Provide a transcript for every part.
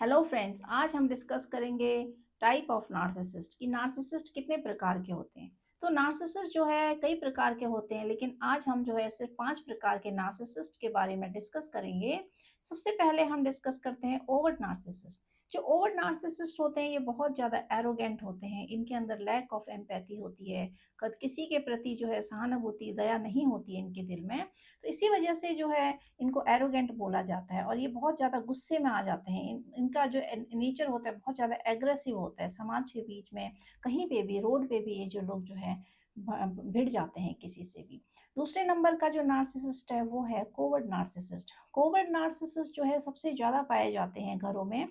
Hello friends, आज हम discuss करेंगे टाइप ऑफ नार्सिसिस्ट कि नार्सिसिस्ट कितने प्रकार के होते हैं। तो नार्सिसिस्ट जो है कई प्रकार के होते हैं, लेकिन आज हम जो है सिर्फ 5 प्रकार के नार्सिसिस्ट के बारे में डिस्कस करेंगे। सबसे पहले हम डिस्कस करते हैं ओवर्ट नार्सिसिस्ट। जो ओवर्ट नार्सिसिस्ट होते हैं ये बहुत ज़्यादा एरोगेंट होते हैं, इनके अंदर लैक ऑफ एम्पैथी होती है। कद किसी के प्रति जो है सहानुभूति, दया नहीं होती है इनके दिल में। तो इसी वजह से जो है इनको एरोगेंट बोला जाता है और ये बहुत ज़्यादा गुस्से में आ जाते हैं। इनका जो नेचर होता है बहुत ज़्यादा एग्रेसिव होता है। समाज के बीच में कहीं पे भी, रोड पे भी ये जो लोग जो है भिड़ जाते हैं किसी से भी। दूसरे नंबर का जो नार्सिसिस्ट है वो है कोवर्ड नार्सिसिस्ट। कोवर्ड नार्सिसिस्ट जो है सबसे ज़्यादा पाए जाते हैं घरों में,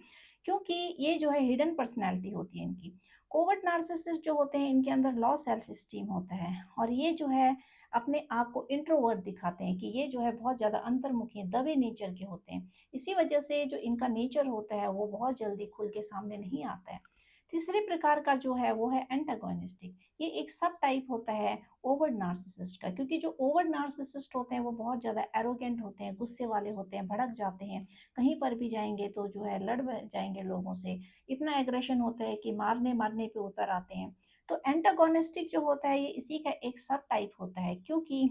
क्योंकि ये जो है हिडन पर्सनैलिटी होती है इनकी। कोवर्ड नार्सिसिस्ट जो होते हैं इनके अंदर लो सेल्फ स्टीम होता है और ये जो है अपने आप को इंट्रोवर्ट दिखाते हैं कि ये जो है बहुत ज़्यादा अंतर्मुखी दबे नेचर के होते हैं। इसी वजह से जो इनका नेचर होता है वो बहुत जल्दी खुल के सामने नहीं आता है। तीसरे प्रकार का जो है वो है एंटागोनिस्टिक। ये एक सब टाइप होता है ओवर नार्सिसिस्ट का, क्योंकि जो ओवर नार्सिसिस्ट होते हैं वो बहुत ज़्यादा एरोगेंट होते हैं, गुस्से वाले होते हैं, भड़क जाते हैं। कहीं पर भी जाएंगे तो जो है लड़ जाएंगे लोगों से। इतना एग्रेशन होता है कि मारने मारने पे उतर आते हैं। तो एंटागोनिस्टिक जो होता है ये इसी का एक सब टाइप होता है, क्योंकि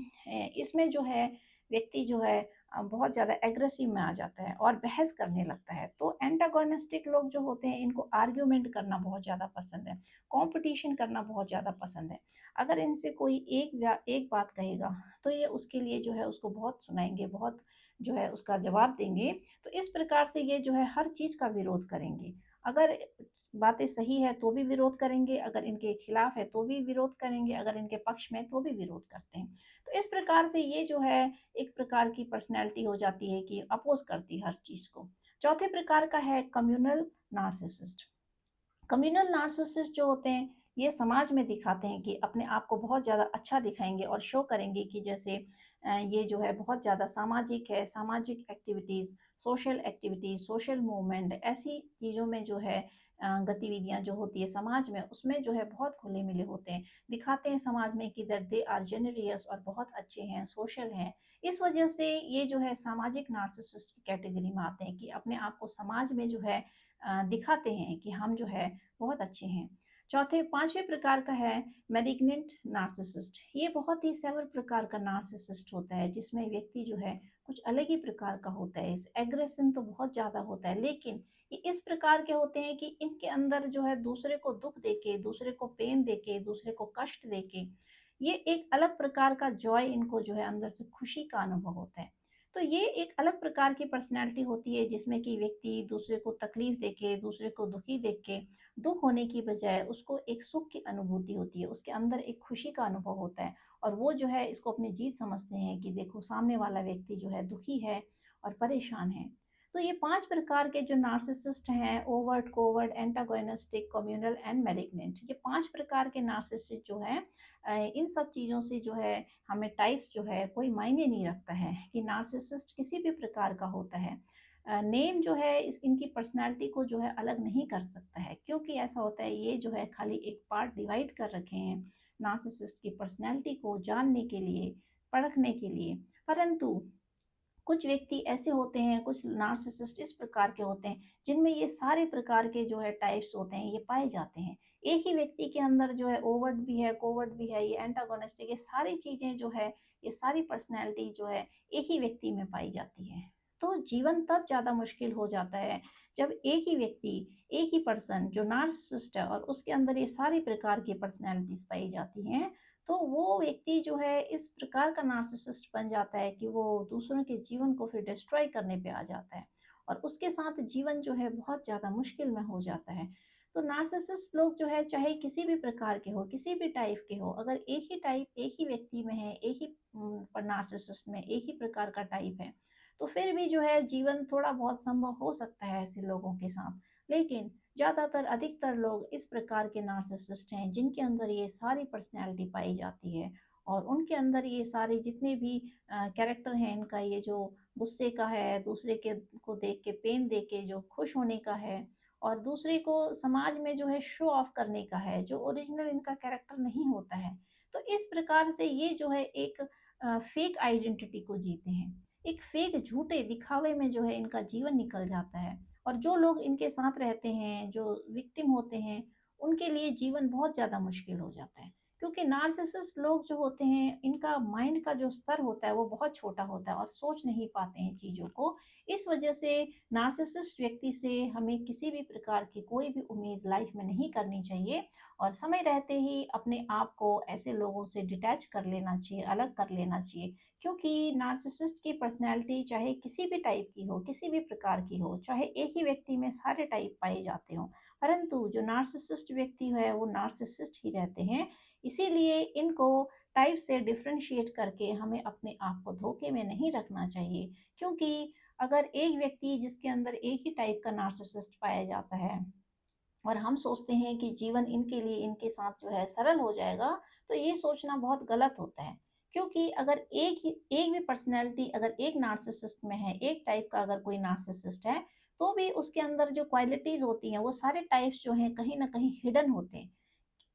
इसमें जो है व्यक्ति जो है बहुत ज़्यादा एग्रेसिव में आ जाता है और बहस करने लगता है। तो एंटागोनिस्टिक लोग जो होते हैं इनको आर्ग्यूमेंट करना बहुत ज़्यादा पसंद है, कंपटीशन करना बहुत ज़्यादा पसंद है। अगर इनसे कोई एक बात कहेगा तो ये उसके लिए जो है उसको बहुत सुनाएंगे, बहुत जो है उसका जवाब देंगे। तो इस प्रकार से ये जो है हर चीज़ का विरोध करेंगे। अगर बातें सही है तो भी विरोध करेंगे, अगर इनके खिलाफ है तो भी विरोध करेंगे, अगर इनके पक्ष में तो भी विरोध करते हैं। तो इस प्रकार से ये जो है एक प्रकार की पर्सनैलिटी हो जाती है कि अपोज करती है हर चीज़ को। चौथे प्रकार का है कम्युनल नार्सिसिस्ट। कम्युनल नार्सिसिस्ट जो होते हैं ये समाज में दिखाते हैं कि अपने आप को बहुत ज़्यादा अच्छा दिखाएंगे और शो करेंगे कि जैसे ये जो है बहुत ज़्यादा सामाजिक है। सामाजिक activities, social activities, social movement, ऐसी चीज़ों में जो है गतिविधियां जो होती है समाज में, उसमें जो है बहुत खुले मिले होते हैं। दिखाते हैं समाज में कि दैट दे आर जेनरियस और बहुत अच्छे हैं, सोशल हैं। इस वजह से ये जो है सामाजिक नार्सिसिस्ट की कैटेगरी में आते हैं कि अपने आप को समाज में जो है दिखाते हैं कि हम जो है बहुत अच्छे हैं। चौथे पांचवें प्रकार का है मैलिग्नेंट नार्सिसिस्ट। ये बहुत ही सेवर प्रकार का नार्सिसिस्ट होता है, जिसमें व्यक्ति जो है कुछ अलग ही प्रकार का होता है। इस एग्रेशन तो बहुत ज़्यादा होता है, लेकिन ये इस प्रकार के होते हैं कि इनके अंदर जो है दूसरे को दुख देके, दूसरे को पेन देके, दूसरे को कष्ट देके, ये एक अलग प्रकार का जॉय, इनको जो है अंदर से खुशी का अनुभव होता है। तो ये एक अलग प्रकार की पर्सनैलिटी होती है, जिसमें कि व्यक्ति दूसरे को तकलीफ देके, दूसरे को दुखी देख के, दुख होने की बजाय उसको एक सुख की अनुभूति होती है, उसके अंदर एक खुशी का अनुभव होता है। और वो जो है इसको अपनी जीत समझते हैं कि देखो सामने वाला व्यक्ति जो है दुखी है और परेशान है। तो ये 5 प्रकार के जो नार्सिसिस्ट हैं, overt, covert, antagonistic, communal and malignant, ये 5 प्रकार के नार्सिसिस्ट जो हैं इन सब चीज़ों से जो है हमें टाइप्स जो है कोई मायने नहीं रखता है कि नार्सिसिस्ट किसी भी प्रकार का होता है। नेम जो है इस इनकी पर्सनैलिटी को जो है अलग नहीं कर सकता है, क्योंकि ऐसा होता है ये जो है खाली एक पार्ट डिवाइड कर रखे हैं नार्सिसिस्ट की पर्सनैलिटी को जानने के लिए, परखने के लिए। परंतु कुछ व्यक्ति ऐसे होते हैं, कुछ नार्सिसिस्ट इस प्रकार के होते हैं जिनमें ये सारे प्रकार के जो है टाइप्स होते हैं ये पाए जाते हैं। एक ही व्यक्ति के अंदर जो है ओवर्ट भी है, कोवर्ट भी है, ये एंटागोनिस्टिक, ये सारी चीजें जो है, ये सारी पर्सनैलिटी जो है एक ही व्यक्ति में पाई जाती है। तो जीवन तब ज्यादा मुश्किल हो जाता है जब एक ही व्यक्ति, एक ही पर्सन जो नार्सिसिस्ट है और उसके अंदर ये सारी प्रकार की पर्सनैलिटीज पाई जाती हैं। तो वो व्यक्ति जो है इस प्रकार का नार्सिसिस्ट बन जाता है कि वो दूसरों के जीवन को फिर डिस्ट्रॉय करने पे आ जाता है और उसके साथ जीवन जो है बहुत ज़्यादा मुश्किल में हो जाता है। तो नार्सिसिस्ट लोग जो है चाहे किसी भी प्रकार के हो, किसी भी टाइप के हो, अगर एक ही टाइप एक ही व्यक्ति में है, एक ही नार्सिसिस्ट में एक ही प्रकार का टाइप है, तो फिर भी जो है जीवन थोड़ा बहुत संभव हो सकता है ऐसे लोगों के साथ। लेकिन ज़्यादातर अधिकतर लोग इस प्रकार के नार्सिसिस्ट हैं जिनके अंदर ये सारी पर्सनैलिटी पाई जाती है और उनके अंदर ये सारे जितने भी कैरेक्टर हैं इनका, ये जो गुस्से का है, दूसरे के को देख के पेन दे के जो खुश होने का है, और दूसरे को समाज में जो है शो ऑफ करने का है, जो ओरिजिनल इनका कैरेक्टर नहीं होता है। तो इस प्रकार से ये जो है एक फेक आइडेंटिटी को जीते हैं, एक फेक झूठे दिखावे में जो है इनका जीवन निकल जाता है और जो लोग इनके साथ रहते हैं, जो विक्टिम होते हैं, उनके लिए जीवन बहुत ज़्यादा मुश्किल हो जाता है। क्योंकि नार्सिसिस्ट लोग जो होते हैं, इनका माइंड का जो स्तर होता है, वो बहुत छोटा होता है और सोच नहीं पाते हैं चीज़ों को। इस वजह से नार्सिसिस्ट व्यक्ति से हमें किसी भी प्रकार की कोई भी उम्मीद लाइफ में नहीं करनी चाहिए और समय रहते ही अपने आप को ऐसे लोगों से डिटैच कर लेना चाहिए, अलग कर लेना चाहिए। क्योंकि नार्सिसिस्ट की पर्सनैलिटी चाहे किसी भी टाइप की हो, किसी भी प्रकार की हो, चाहे एक ही व्यक्ति में सारे टाइप पाए जाते हों, परंतु जो नार्सिसिस्ट व्यक्ति है, वो नार्सिसिस्ट ही रहते हैं। इसीलिए इनको टाइप से डिफरेंशिएट करके हमें अपने आप को धोखे में नहीं रखना चाहिए। क्योंकि अगर एक व्यक्ति जिसके अंदर एक ही टाइप का नार्सिसिस्ट पाया जाता है और हम सोचते हैं कि जीवन इनके लिए इनके साथ जो है सरल हो जाएगा, तो ये सोचना बहुत गलत होता है। क्योंकि अगर एक भी पर्सनैलिटी अगर एक नार्सिसिस्ट में है, एक टाइप का अगर कोई नार्सिसिस्ट है, तो भी उसके अंदर जो क्वालिटीज़ होती हैं, वो सारे टाइप्स जो हैं कहीं न कहीं हिडन होते हैं।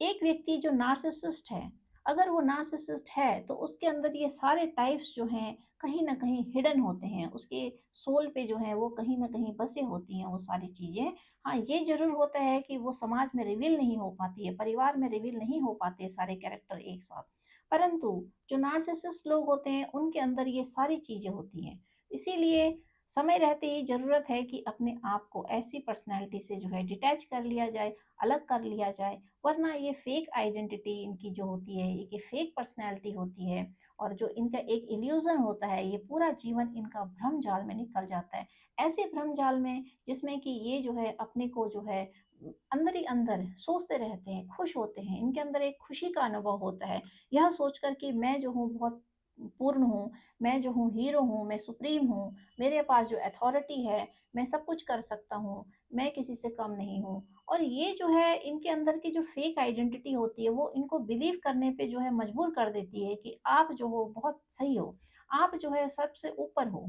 एक व्यक्ति जो नार्सिसिस्ट है, अगर वो नार्सिसिस्ट है तो उसके अंदर ये सारे टाइप्स जो हैं कहीं न कहीं हिडन होते हैं। उसके सोल पे जो है वो कहीं न कहीं बसे होती हैं वो सारी चीज़ें। हाँ, ये ज़रूर होता है कि वो समाज में रिवील नहीं हो पाती है, परिवार में रिवील नहीं हो पाते सारे कैरेक्टर एक साथ। परंतु जो नार्सिसिस्ट लोग होते हैं उनके अंदर ये सारी चीज़ें होती हैं। इसीलिए समय रहते ही ज़रूरत है कि अपने आप को ऐसी पर्सनैलिटी से जो है डिटैच कर लिया जाए, अलग कर लिया जाए, वरना ये फेक आइडेंटिटी इनकी जो होती है, ये फेक पर्सनैलिटी होती है और जो इनका एक इल्यूज़न होता है, ये पूरा जीवन इनका भ्रम जाल में निकल जाता है। ऐसे भ्रम जाल में जिसमें कि ये जो है अपने को जो है अंदर ही अंदर सोचते रहते हैं, खुश होते हैं, इनके अंदर एक खुशी का अनुभव होता है। यह सोचकर कि मैं जो हूँ बहुत पूर्ण हूँ, मैं जो हूँ हीरो हूँ, मैं सुप्रीम हूँ, मेरे पास जो अथॉरिटी है, मैं सब कुछ कर सकता हूँ, मैं किसी से कम नहीं हूँ। और ये जो है इनके अंदर की जो फेक आइडेंटिटी होती है वो इनको बिलीव करने पे जो है मजबूर कर देती है कि आप जो हो बहुत सही हो, आप जो है सबसे ऊपर हो,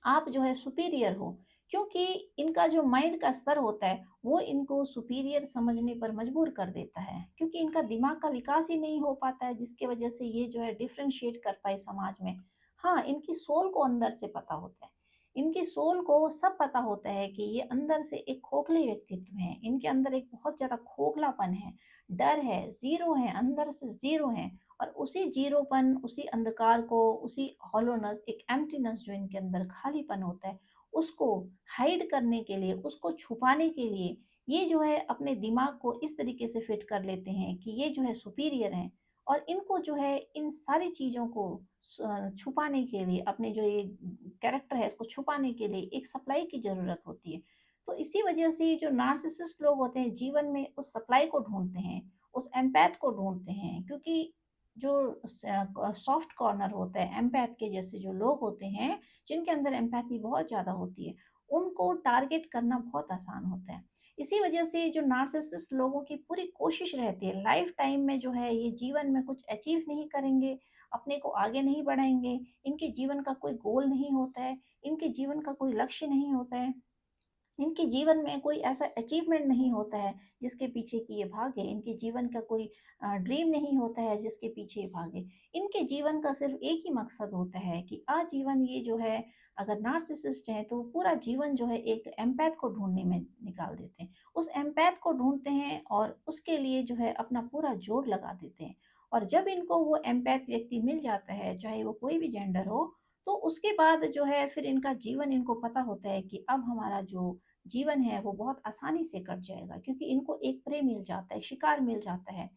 आप जो है सुपीरियर हो। क्योंकि इनका जो माइंड का स्तर होता है वो इनको सुपीरियर समझने पर मजबूर कर देता है, क्योंकि इनका दिमाग का विकास ही नहीं हो पाता है जिसकी वजह से ये जो है डिफरेंशिएट कर पाए समाज में। हाँ, इनकी सोल को अंदर से पता होता है, इनकी सोल को सब पता होता है कि ये अंदर से एक खोखले व्यक्तित्व है, इनके अंदर एक बहुत ज्यादा खोखलापन है, डर है, जीरो है, अंदर से जीरो है। और उसी जीरोपन, उसी अंधकार को, उसी हॉलोनेस, एक एम्प्टीनेस जो इनके अंदर खालीपन होता है, उसको हाइड करने के लिए, उसको छुपाने के लिए ये जो है अपने दिमाग को इस तरीके से फिट कर लेते हैं कि ये जो है सुपीरियर हैं। और इनको जो है इन सारी चीज़ों को छुपाने के लिए, अपने जो ये कैरेक्टर है इसको छुपाने के लिए एक सप्लाई की ज़रूरत होती है। तो इसी वजह से जो नार्सिसिस्ट लोग होते हैं जीवन में उस सप्लाई को ढूंढते हैं, उस एम्पैथ को ढूंढते हैं। क्योंकि जो सॉफ्ट कॉर्नर होता है एम्पैथ के जैसे जो लोग होते हैं, जिनके अंदर एम्पैथी बहुत ज़्यादा होती है, उनको टारगेट करना बहुत आसान होता है। इसी वजह से जो नार्सिसिस्ट लोगों की पूरी कोशिश रहती है लाइफ टाइम में जो है ये जीवन में कुछ अचीव नहीं करेंगे, अपने को आगे नहीं बढ़ाएंगे, इनके जीवन का कोई गोल नहीं होता है, इनके जीवन का कोई लक्ष्य नहीं होता है, इनके जीवन में कोई ऐसा अचीवमेंट नहीं होता है जिसके पीछे कि ये भागे, इनके जीवन का कोई ड्रीम नहीं होता है जिसके पीछे ये भागे। इनके जीवन का सिर्फ एक ही मकसद होता है कि आजीवन ये जो है, अगर नार्सिसिस्ट है तो पूरा जीवन जो है एक एम्पैथ को ढूंढने में निकाल देते हैं, उस एम्पैथ को ढूंढते हैं और उसके लिए जो है अपना पूरा जोर लगा देते हैं। और जब इनको वो एम्पैथ व्यक्ति मिल जाता है, चाहे वो कोई भी जेंडर हो, तो उसके बाद जो है फिर इनका जीवन, इनको पता होता है कि अब हमारा जो जीवन है वो बहुत आसानी से कट जाएगा, क्योंकि इनको एक प्रे मिल जाता है, शिकार मिल जाता है।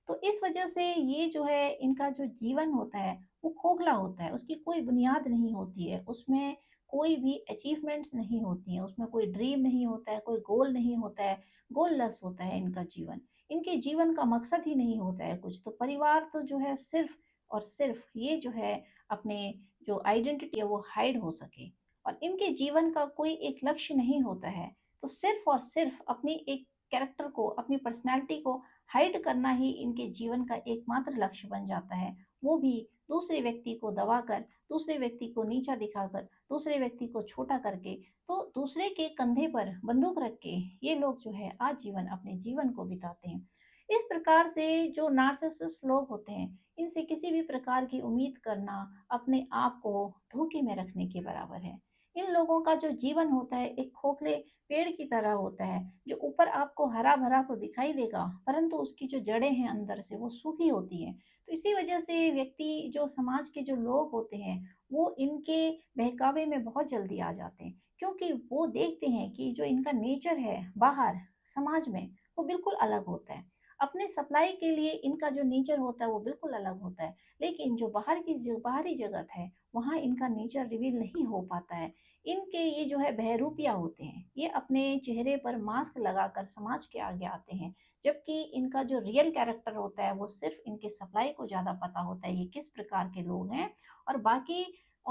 तो इस वजह से ये जो है इनका जो जीवन होता है वो खोखला होता है, उसकी कोई बुनियाद नहीं होती है, उसमें कोई भी अचीवमेंट्स नहीं होती हैं, उसमें कोई ड्रीम नहीं होता है, कोई गोल नहीं होता है, गोललेस होता है इनका जीवन। इनके जीवन का मकसद ही नहीं होता है कुछ, तो परिवार तो जो है सिर्फ और सिर्फ ये जो है अपने जो आइडेंटिटी है वो हाइड हो सके, और इनके जीवन का कोई एक लक्ष्य नहीं होता है। तो सिर्फ और सिर्फ अपनी एक कैरेक्टर को, अपनी पर्सनैलिटी को हाइड करना ही इनके जीवन का एकमात्र लक्ष्य बन जाता है। वो भी दूसरे व्यक्ति को दबाकर, दूसरे व्यक्ति को नीचा दिखाकर, दूसरे व्यक्ति को छोटा करके, तो दूसरे के कंधे पर बंदूक रख के ये लोग जो है आजीवन अपने जीवन को बिताते हैं। इस प्रकार से जो नार्सिसिस्ट लोग होते हैं, इनसे किसी भी प्रकार की उम्मीद करना अपने आप को धोखे में रखने के बराबर है। इन लोगों का जो जीवन होता है एक खोखले पेड़ की तरह होता है, जो ऊपर आपको हरा-भरा तो दिखाई देगा, परंतु उसकी जो जड़ें हैं अंदर से वो सूखी होती हैं। तो इसी वजह से व्यक्ति जो समाज के जो लोग होते हैं, वो इनके बहकावे में बहुत जल्दी आ जाते हैं, क्योंकि वो देखते हैं कि जो इनका नेचर है बाहर समाज में, वो बिल्कुल अलग होता है। अपने सप्लाई के लिए इनका जो नेचर होता है वो बिल्कुल अलग होता है, लेकिन जो बाहरी जगत है, वहाँ इनका नेचर रिवील नहीं हो पाता है। इनके ये जो है बहरूपिया होते हैं, ये अपने चेहरे पर मास्क लगाकर समाज के आगे आते हैं, जबकि इनका जो रियल कैरेक्टर होता है वो सिर्फ इनके सप्लाई को ज़्यादा पता होता है, ये किस प्रकार के लोग हैं। और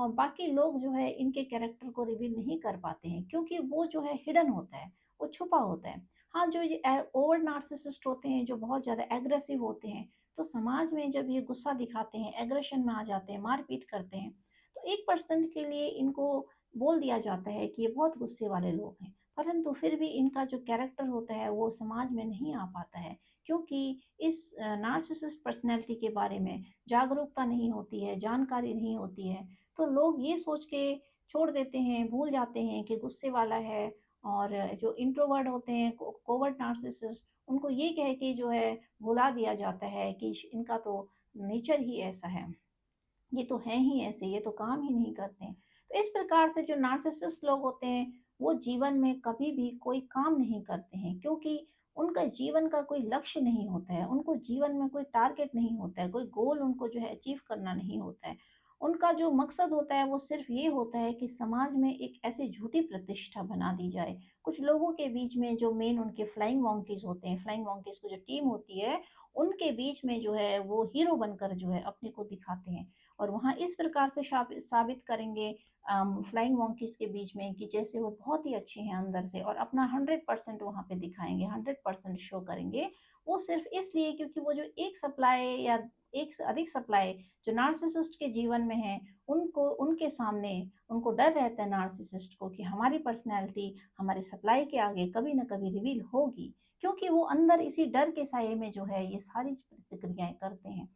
बाकी लोग जो है इनके कैरेक्टर को रिवील नहीं कर पाते हैं, क्योंकि वो जो है हिडन होता है, वो छुपा होता है। हाँ, जो ये ओवर नार्सिसिस्ट होते हैं, जो बहुत ज़्यादा एग्रेसिव होते हैं, तो समाज में जब ये गुस्सा दिखाते हैं, एग्रेशन में आ जाते हैं, मारपीट करते हैं, तो 1% के लिए इनको बोल दिया जाता है कि ये बहुत गुस्से वाले लोग हैं, परंतु फिर भी इनका जो कैरेक्टर होता है वो समाज में नहीं आ पाता है, क्योंकि इस नार्सिसिस्ट पर्सनैलिटी के बारे में जागरूकता नहीं होती है, जानकारी नहीं होती है। तो लोग ये सोच के छोड़ देते हैं, भूल जाते हैं कि गुस्से वाला है। और जो इंट्रोवर्ट होते हैं, कोवर्ट नार्सिसिस्ट, उनको ये कह के जो है भुला दिया जाता है कि इनका तो नेचर ही ऐसा है, ये तो हैं ही ऐसे, ये तो काम ही नहीं करते हैं। तो इस प्रकार से जो नार्सिसिस्ट लोग होते हैं, वो जीवन में कभी भी कोई काम नहीं करते हैं, क्योंकि उनका जीवन का कोई लक्ष्य नहीं होता है, उनको जीवन में कोई टारगेट नहीं होता है, कोई गोल उनको जो है अचीव करना नहीं होता है। उनका जो मकसद होता है वो सिर्फ ये होता है कि समाज में एक ऐसी झूठी प्रतिष्ठा बना दी जाए। कुछ लोगों के बीच में जो मेन उनके फ्लाइंग मॉन्कीज़ होते हैं, फ्लाइंग मॉन्कीज़ की जो टीम होती है, उनके बीच में जो है वो हीरो बनकर जो है अपने को दिखाते हैं। और वहाँ इस प्रकार से साबित करेंगे फ्लाइंग मंकीज़ के बीच में कि जैसे वो बहुत ही अच्छे हैं अंदर से, और अपना 100% वहाँ पे दिखाएँगे, 100% शो करेंगे। वो सिर्फ़ इसलिए क्योंकि वो जो एक सप्लाई या एक से अधिक सप्लाई जो नार्सिसिस्ट के जीवन में है, उनको उनके सामने उनको डर रहता है नार्सिसिस्ट को कि हमारी पर्सनैलिटी हमारी सप्लाई के आगे कभी न कभी रिवील होगी। क्योंकि वो अंदर इसी डर के साये में जो है ये सारी प्रतिक्रियाएँ करते हैं।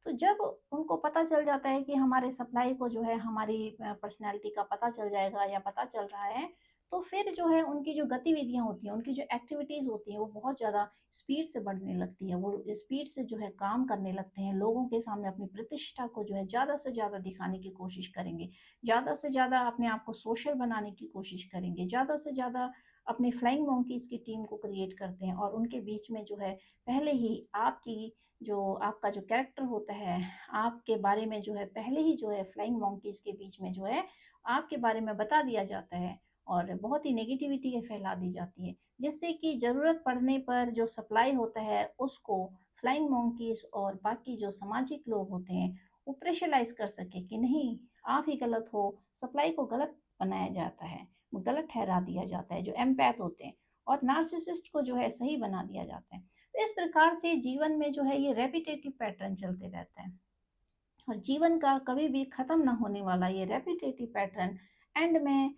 तो जब उनको पता चल जाता है कि हमारे सप्लाई को जो है हमारी पर्सनैलिटी का पता चल जाएगा या पता चल रहा है, तो फिर जो है उनकी जो गतिविधियाँ होती हैं, उनकी जो एक्टिविटीज़ होती हैं, वो बहुत ज़्यादा स्पीड से बढ़ने लगती है। वो स्पीड से जो है काम करने लगते हैं, लोगों के सामने अपनी प्रतिष्ठा को जो है ज़्यादा से ज़्यादा दिखाने की कोशिश करेंगे, ज़्यादा से ज़्यादा अपने आप को सोशल बनाने की कोशिश करेंगे, ज़्यादा से ज़्यादा अपनी फ्लाइंग मंकीज़ की टीम को क्रिएट करते हैं, और उनके बीच में जो है पहले ही आपका जो कैरेक्टर होता है, आपके बारे में जो है पहले ही जो है फ्लाइंग मॉन्कीज़ के बीच में जो है आपके बारे में बता दिया जाता है, और बहुत ही नेगेटिविटी फैला दी जाती है, जिससे कि ज़रूरत पड़ने पर जो सप्लाई होता है उसको फ्लाइंग मॉन्कीज़ और बाकी जो सामाजिक लोग होते हैं, वो प्रेशराइज़ कर सके कि नहीं, आप ही गलत हो, सप्लाई को गलत बनाया जाता है, गलत ठहरा दिया जाता है जो एम्पैथ होते हैं, और नार्सिसिस्ट को जो है सही बना दिया जाता है। तो इस प्रकार से जीवन में जो है ये रेपिटेटिव पैटर्न चलते रहता है, और जीवन का कभी भी खत्म ना होने वाला ये रेपिटेटिव पैटर्न एंड में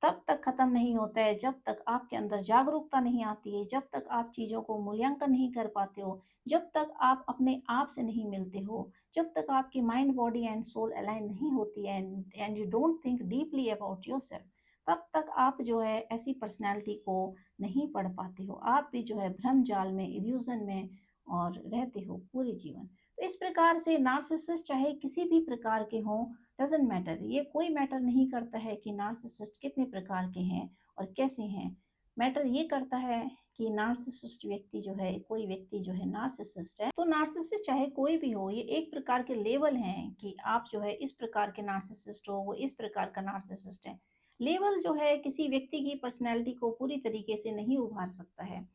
तब तक खत्म नहीं होता है जब तक आपके अंदर जागरूकता नहीं आती है, जब तक आप चीज़ों को मूल्यांकन नहीं कर पाते हो, जब तक आप अपने आप से नहीं मिलते हो, जब तक आपकी mind body and soul align नहीं होती है, and you don't think deeply about yourself, तब तक आप जो है ऐसी पर्सनैलिटी को नहीं पढ़ पाते हो। आप भी जो है भ्रम जाल में, इल्यूजन में और रहते हो पूरे जीवन। तो इस प्रकार से नार्सिसिस्ट चाहे किसी भी प्रकार के हों, डज़न्ट मैटर, ये कोई मैटर नहीं करता है कि नार्सिसिस्ट कितने प्रकार के हैं और कैसे हैं। मैटर ये करता है कि नार्सिसिस्ट व्यक्ति जो है, कोई व्यक्ति जो है नार्सिसिस्ट है, तो नार्सिसिस्ट चाहे कोई भी हो, ये एक प्रकार के लेवल हैं कि आप जो है इस प्रकार के नार्सिसिस्ट हो, वो इस प्रकार का नार्सिसिस्ट है। लेवल जो है किसी व्यक्ति की पर्सनैलिटी को पूरी तरीके से नहीं उभार सकता है।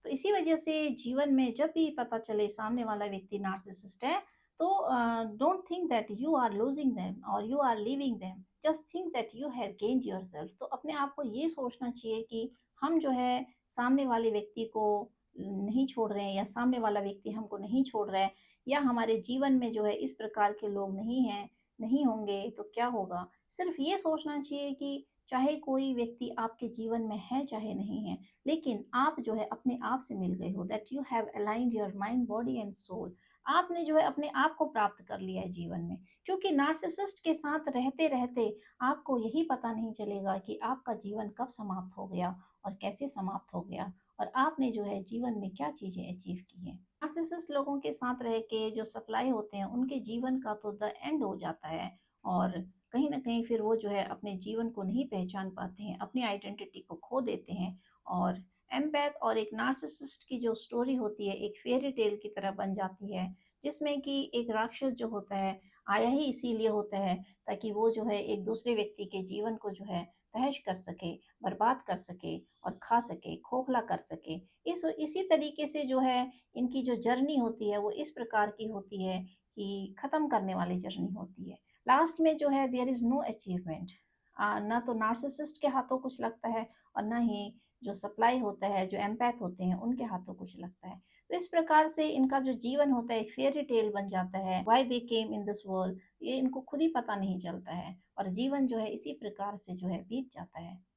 तो इसी वजह से जीवन में जब भी पता चले सामने वाला व्यक्ति नार्सिसिस्ट है, तो don't think that you are losing them और you are leaving them, just think that you have gained yourself. तो अपने आप को ये सोचना चाहिए कि हम जो है सामने वाले व्यक्ति को नहीं छोड़ रहे हैं, या सामने वाला व्यक्ति हमको नहीं छोड़ रहा है, या हमारे जीवन में जो है इस प्रकार के लोग नहीं हैं, नहीं होंगे तो क्या होगा। सिर्फ ये सोचना चाहिए कि चाहे कोई व्यक्ति आपके जीवन में है चाहे नहीं है, लेकिन आप जो है अपने आप से मिल गए हो, that you have aligned your mind body and soul. आपने जो है अपने आप को प्राप्त कर लिया है जीवन में। क्योंकि नार्सिसिस्ट के साथ रहते-रहते आपको यही पता नहीं चलेगा कि आपका जीवन कब समाप्त हो गया और कैसे समाप्त हो गया और आपने जो है जीवन में क्या चीज़ें अचीव की हैं। नार्सिसिस्ट लोगों के साथ रह के जो सप्लाई होते हैं, उनके जीवन का तो द एंड हो जाता है और कहीं न कहीं फिर वो जो है अपने जीवन को नहीं पहचान पाते हैं, अपनी आइडेंटिटी को खो देते हैं और एम्पैथ और एक नार्सिसिस्ट की जो स्टोरी होती है, एक फेयरी टेल की तरह बन जाती है, जिसमें कि एक राक्षस जो होता है, आया ही इसीलिए होता है ताकि वो जो है एक दूसरे व्यक्ति के जीवन को जो है तहस कर सके, बर्बाद कर सके और खा सके, खोखला कर सके। इसी तरीके से जो है इनकी जो जर्नी होती है, वो इस प्रकार की होती है कि खत्म करने वाली जर्नी होती है। लास्ट में जो है देयर इज़ नो अचीवमेंट। ना तो नार्सिसिस्ट के हाथों कुछ लगता है और ना ही जो सप्लाई होता है, जो एम्पैथ होते हैं, उनके हाथों कुछ लगता है। तो इस प्रकार से इनका जो जीवन होता है, एक फेयरी टेल बन जाता है। Why they came in this world, ये इनको खुद ही पता नहीं चलता है और जीवन जो है इसी प्रकार से जो है बीत जाता है।